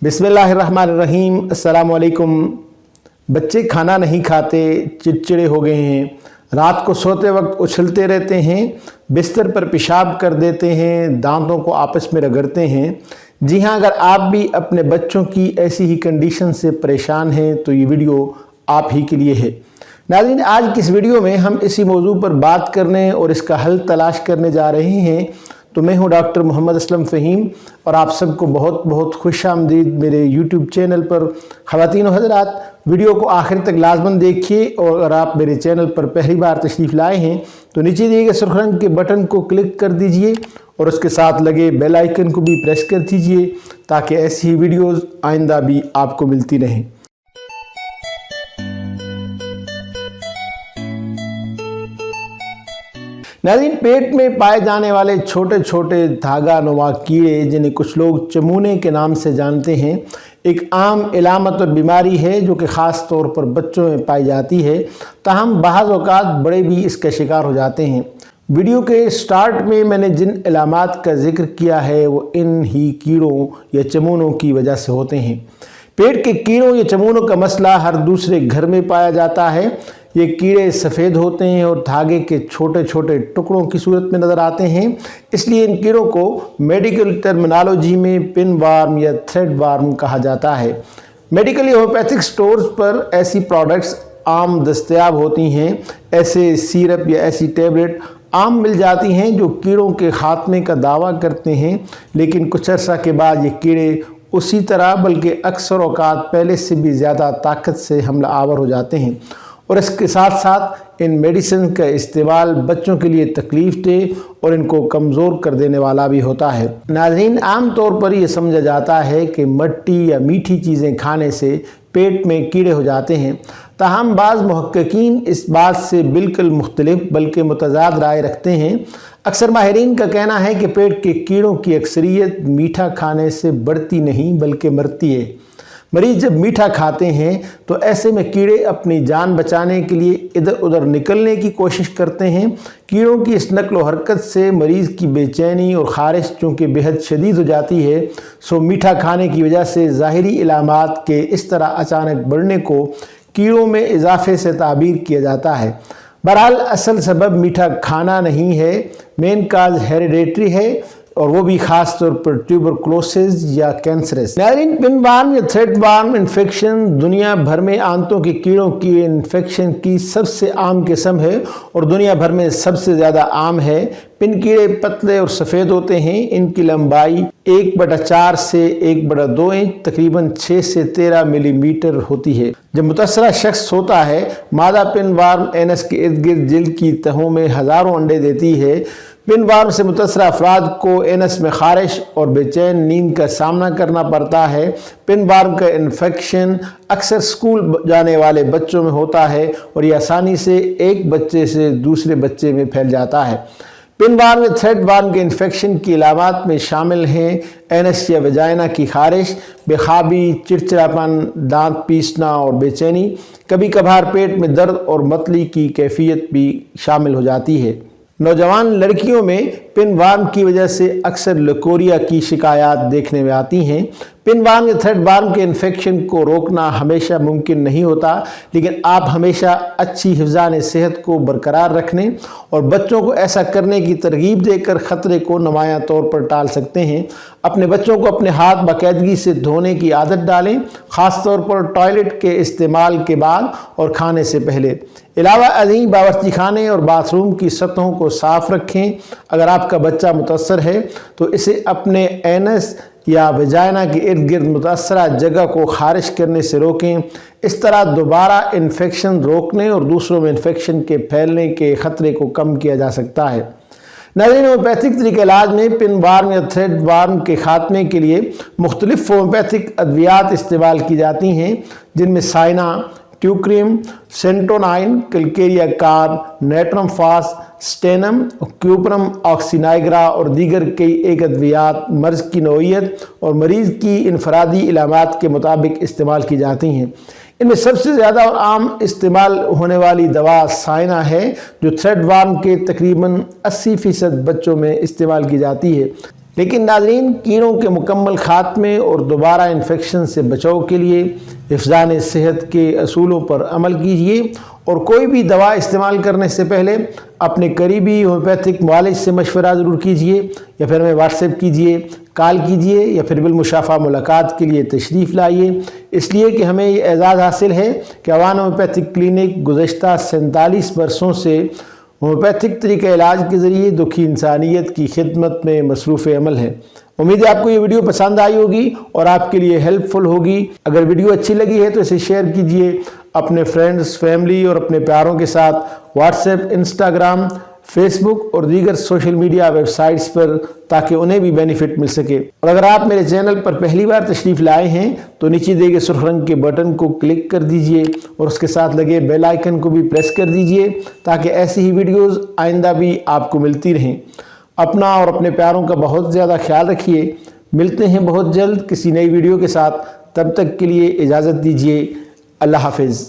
बिस्मिल्लाहिर्रहमानिर्रहीम। अस्सलाम वालेकुम। बच्चे खाना नहीं खाते, चिड़चिड़े हो गए हैं, रात को सोते वक्त उछलते रहते हैं, बिस्तर पर पेशाब कर देते हैं, दांतों को आपस में रगड़ते हैं। जी हाँ, अगर आप भी अपने बच्चों की ऐसी ही कंडीशन से परेशान हैं तो ये वीडियो आप ही के लिए है। नाज़रीन, आज की इस वीडियो में हम इसी मौजू पर बात करने और इसका हल तलाश करने जा रहे हैं। तो मैं हूं डॉक्टर मोहम्मद असलम फ़हीम और आप सबको बहुत बहुत खुश आमदीद मेरे यूट्यूब चैनल पर। ख़वातीन व हज़रात, वीडियो को आखिर तक लाजमन देखिए और अगर आप मेरे चैनल पर पहली बार तशरीफ़ लाए हैं तो नीचे दिए गए सुर्ख रंग के बटन को क्लिक कर दीजिए और उसके साथ लगे बेल आइकन को भी प्रेस कर दीजिए ताकि ऐसी ही वीडियोज़ आइंदा भी आपको मिलती रहें। नाज़रीन, पेट में पाए जाने वाले छोटे छोटे धागा नुमा कीड़े, जिन्हें कुछ लोग चमूने के नाम से जानते हैं, एक आम इलामत और बीमारी है जो कि ख़ास तौर पर बच्चों में पाई जाती है। ताहम बाज़ औक़ात बड़े भी इसका शिकार हो जाते हैं। वीडियो के स्टार्ट में मैंने जिन इलामात का जिक्र किया है वो इन ही कीड़ों या चमूनों की वजह से होते हैं। पेट के कीड़ों या चमूनों का मसला हर दूसरे घर में पाया जाता है। ये कीड़े सफ़ेद होते हैं और धागे के छोटे छोटे टुकड़ों की सूरत में नज़र आते हैं, इसलिए इन कीड़ों को मेडिकल टर्मिनोलॉजी में पिन वार्म या थ्रेड वार्म कहा जाता है। मेडिकल होम्योपैथिक स्टोर्स पर ऐसी प्रोडक्ट्स आम दस्तयाब होती हैं। ऐसे सिरप या ऐसी टैबलेट आम मिल जाती हैं जो कीड़ों के खात्मे का दावा करते हैं, लेकिन कुछ अर्सा के बाद ये कीड़े उसी तरह बल्कि अक्सर औक़ात पहले से भी ज़्यादा ताकत से हमला आवर हो जाते हैं और इसके साथ साथ इन मेडिसिन का इस्तेमाल बच्चों के लिए तकलीफ़ दे और इनको कमज़ोर कर देने वाला भी होता है। नाज़रीन, आम तौर पर यह समझा जाता है कि मिट्टी या मीठी चीज़ें खाने से पेट में कीड़े हो जाते हैं। ताहम बाज़ मुहक्किकीन इस बात से बिल्कुल मुख्तलिफ बल्कि मुतज़ाद राय रखते हैं। अक्सर माहिरीन का कहना है कि पेट के कीड़ों की अक्सरियत मीठा खाने से बढ़ती नहीं बल्कि मरती है। मरीज़ जब मीठा खाते हैं तो ऐसे में कीड़े अपनी जान बचाने के लिए इधर उधर निकलने की कोशिश करते हैं। कीड़ों की इस नक्ल हरकत से मरीज़ की बेचैनी और ख़ारिश चूँकि बेहद शदीद हो जाती है, सो मीठा खाने की वजह से ज़ाहिरी इलामात के इस तरह अचानक बढ़ने को कीड़ों में इजाफे से ताबीर किया जाता है। बहरहाल असल सबब मीठा खाना नहीं है, मेन काज हेरिडेटरी है और वो भी ख़ास तौर पर ट्यूबरकुलोसिस या कैंसरस। नाज़रीन, पिन वार्म या थ्रेड वार्म इन्फेक्शन दुनिया भर में आंतों के कीड़ों की इन्फेक्शन की सबसे आम किस्म है और दुनिया भर में सबसे ज़्यादा आम है। पिन कीड़े पतले और सफ़ेद होते हैं। इनकी लंबाई 1/4 से 1/2 इंच तकरीबन 6 से 13 मिलीमीटर होती है। जब मुतअस्सरा शख्स सोता है, मादा पिन वार्म एनस के इर्द गिर्द जिल्द की तहों में हज़ारों अंडे देती है। पिन वार्म से मुतअस्सरा अफराद को एनस में ख़ारिश और बेचैन नींद का सामना करना पड़ता है। पिन वार्म का इन्फेक्शन अक्सर स्कूल जाने वाले बच्चों में होता है और यह आसानी से एक बच्चे से दूसरे बच्चे में फैल जाता है। पिन वार्म या थ्रेड वार्म के इन्फेक्शन की इलामात में शामिल हैं एनस या वजाइना की ख़ारिश, बेखाबी, चिड़चिड़ापन, दांत पीसना और बेचैनी। कभी कभार पेट में दर्द और मतली की कैफियत भी शामिल हो जाती है। नौजवान लड़कियों में पिन वार्म की वजह से अक्सर लकोरिया की शिकायत देखने में आती हैं। पिन वार्म या थ्रेड वार्म के इन्फेक्शन को रोकना हमेशा मुमकिन नहीं होता, लेकिन आप हमेशा अच्छी हिफ़्ज़ान सेहत को बरकरार रखने और बच्चों को ऐसा करने की तरगीब देकर ख़तरे को नुमायां तौर पर टाल सकते हैं। अपने बच्चों को अपने हाथ बाकायदगी से धोने की आदत डालें, ख़ास तौर पर टॉयलेट के इस्तेमाल के बाद और खाने से पहले। अलावा अज़ीं बावर्ची खाने और बाथरूम की सतहों को साफ़ रखें। अगर आपका बच्चा मुतासर है तो इसे अपने एनस या वजाइना के इर्द गिर्द मुतासरा जगह को ख़ारिश करने से रोकें। इस तरह दोबारा इन्फेक्शन रोकने और दूसरों में इन्फेक्शन के फैलने के ख़तरे को कम किया जा सकता है। नाज़रीन, होम्योपैथिक तरीके इलाज में पिन वार्म या थ्रेड वार्म के खात्मे के लिए मुख्तलिफ होम्योपैथिक अद्वियात इस्तेमाल की जाती हैं, जिनमें साइना, ट्यूक्रिम, सेंटोनाइन, कलकेरिया कार्ब, नेट्रम फास, स्टेनम, क्यूपरम, ऑक्सीनाइग्रा और दीगर कई एक अद्वियात मर्ज़ की नौइयत और मरीज़ की इनफरादी इलामात के मुताबिक इस्तेमाल की जाती हैं। इनमें सबसे ज़्यादा और आम इस्तेमाल होने वाली दवा साइना है, जो थ्रेड वार्म के तकरीबन 80% बच्चों में इस्तेमाल की जाती है। लेकिन नाज़रीन, कीड़ों के मुकम्मल खात्मे और दोबारा इन्फेक्शन से बचाव के लिए हिफ़्ज़ान सेहत के असूलों पर अमल कीजिए और कोई भी दवा इस्तेमाल करने से पहले अपने करीबी होम्योपैथिक मुआलिज से मशवरा ज़रूर कीजिए, या फिर हमें व्हाट्सएप कीजिए, कॉल कीजिए, या फिर बिलमुशाफ़ा मुलाकात के लिए तशरीफ़ लाइए। इसलिए कि हमें ये एजाज़ हासिल है कि अवान होम्योपैथिक क्लिनिक गुज़श्ता 47 बरसों से होम्योपैथिक तरीक़े इलाज के ज़रिए दुखी इंसानियत की खिदमत में मसरूफ़ अमल है। उम्मीद है आपको ये वीडियो पसंद आई होगी और आपके लिए हेल्पफुल होगी। अगर वीडियो अच्छी लगी है तो इसे शेयर कीजिए अपने फ्रेंड्स, फैमिली और अपने प्यारों के साथ व्हाट्सएप, इंस्टाग्राम, फेसबुक और दीगर सोशल मीडिया वेबसाइट्स पर, ताकि उन्हें भी बेनिफिट मिल सके। और अगर आप मेरे चैनल पर पहली बार तशरीफ़ लाए हैं तो नीचे दिए गए सुर्ख रंग के बटन को क्लिक कर दीजिए और उसके साथ लगे बेल आइकन को भी प्रेस कर दीजिए, ताकि ऐसी ही वीडियोज़ आइंदा भी आपको मिलती रहें। अपना और अपने प्यारों का बहुत ज़्यादा ख्याल रखिए। मिलते हैं बहुत जल्द किसी नई वीडियो के साथ। तब तक के लिए इजाज़त दीजिए। अल्लाह हाफिज़।